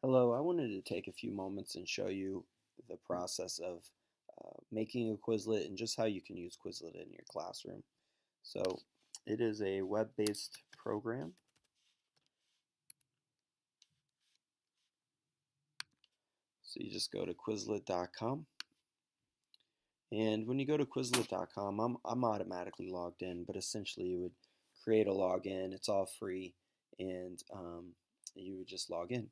Hello, I wanted to take a few moments and show you the process of making a Quizlet and just how you can use Quizlet in your classroom. So it is a web-based program. So you just go to Quizlet.com. And when you go to Quizlet.com, I'm automatically logged in, but essentially you would create a login. It's all free, and you would just log in.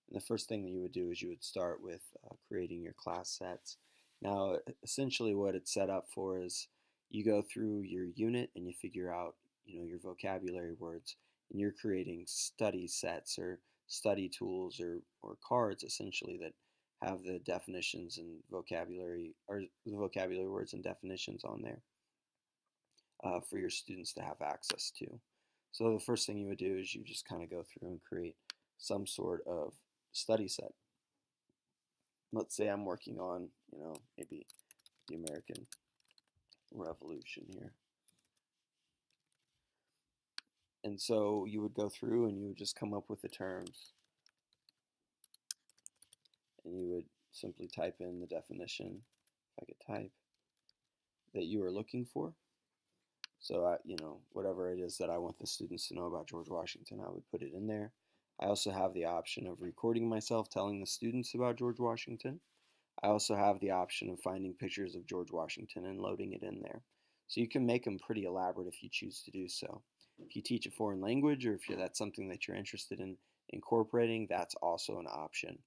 And the first thing that you would do is you would start with creating your class sets. Now, essentially what it's set up for is you go through your unit and you figure out, your vocabulary words, and you're creating study sets or study tools or cards essentially that have the definitions and vocabulary or the vocabulary words and definitions on there for your students to have access to. So the first thing you would do is you just kind of go through and create some sort of study set. Let's say I'm working on, maybe the American Revolution here. And so you would go through and you would just come up with the terms and you would simply type in the definition, if I could type, that you are looking for. So, whatever it is that I want the students to know about George Washington, I would put it in there. I also have the option of recording myself telling the students about George Washington. I also have the option of finding pictures of George Washington and loading it in there. So you can make them pretty elaborate if you choose to do so. If you teach a foreign language or if that's something that you're interested in incorporating, that's also an option.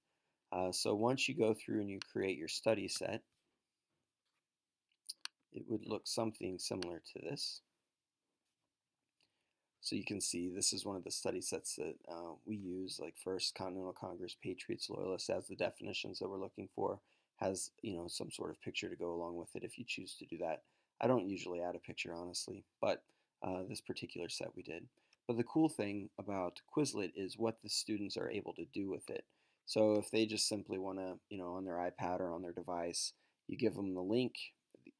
So once you go through and you create your study set, it would look something similar to this. So you can see this is one of the study sets that we use, like First Continental Congress, Patriots, Loyalists, as the definitions that we're looking for. Has some sort of picture to go along with it if you choose to do that. I don't usually add a picture, honestly, but this particular set we did. But the cool thing about Quizlet is what the students are able to do with it. So if they just simply want to, on their iPad or on their device, you give them the link,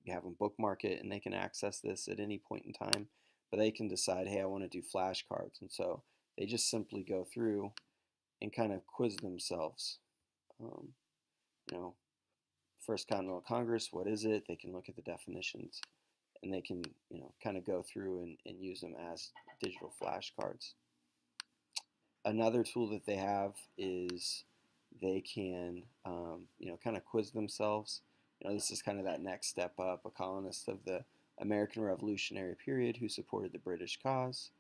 you have them bookmark it, and they can access this at any point in time. But they can decide, hey, I want to do flashcards. And so they just simply go through and kind of quiz themselves. You know, First Continental Congress, what is it? They can look at the definitions and they can, kind of go through and use them as digital flashcards. Another tool that they have is they can, kind of quiz themselves. This is kind of that next step up, a colonist of the American Revolutionary period who supported the British cause.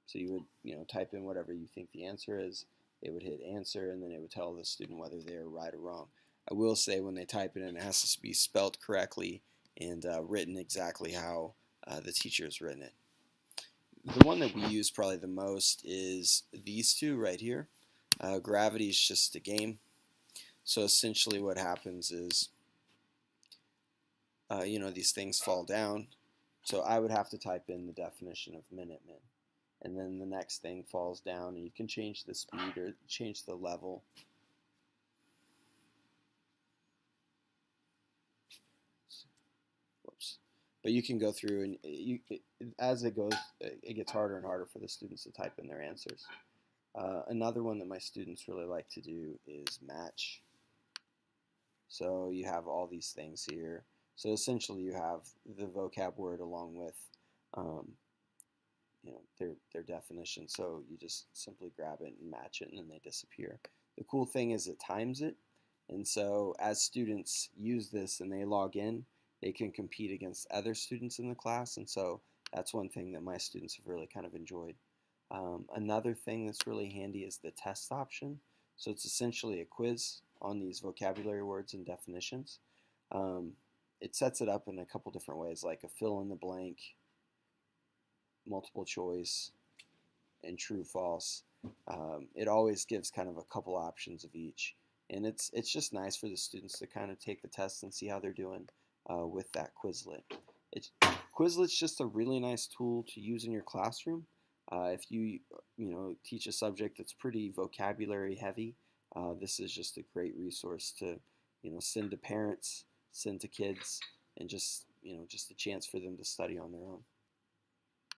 So you would, type in whatever you think the answer is. It would hit answer, and then it would tell the student whether they're right or wrong. I will say when they type it in, it has to be spelled correctly and written exactly how the teacher has written it. The one that we use probably the most is these two right here. Gravity is just a game. So essentially what happens is, these things fall down. So I would have to type in the definition of Minutemen. And then the next thing falls down, and you can change the speed or change the level. Whoops. But you can go through, and as it goes, it gets harder and harder for the students to type in their answers. Another one that my students really like to do is match. So you have all these things here. So essentially you have the vocab word along with their definition. So you just simply grab it and match it, and then they disappear. The cool thing is it times it, and so as students use this and they log in, they can compete against other students in the class, and so that's one thing that my students have really kind of enjoyed. Another thing that's really handy is the test option. So it's essentially a quiz on these vocabulary words and definitions. It sets it up in a couple different ways, like a fill in the blank, multiple choice, and true false. It always gives kind of a couple options of each, and it's just nice for the students to kind of take the test and see how they're doing with that Quizlet. Quizlet's just a really nice tool to use in your classroom. If you teach a subject that's pretty vocabulary heavy, this is just a great resource to send to parents, send to kids, and just a chance for them to study on their own.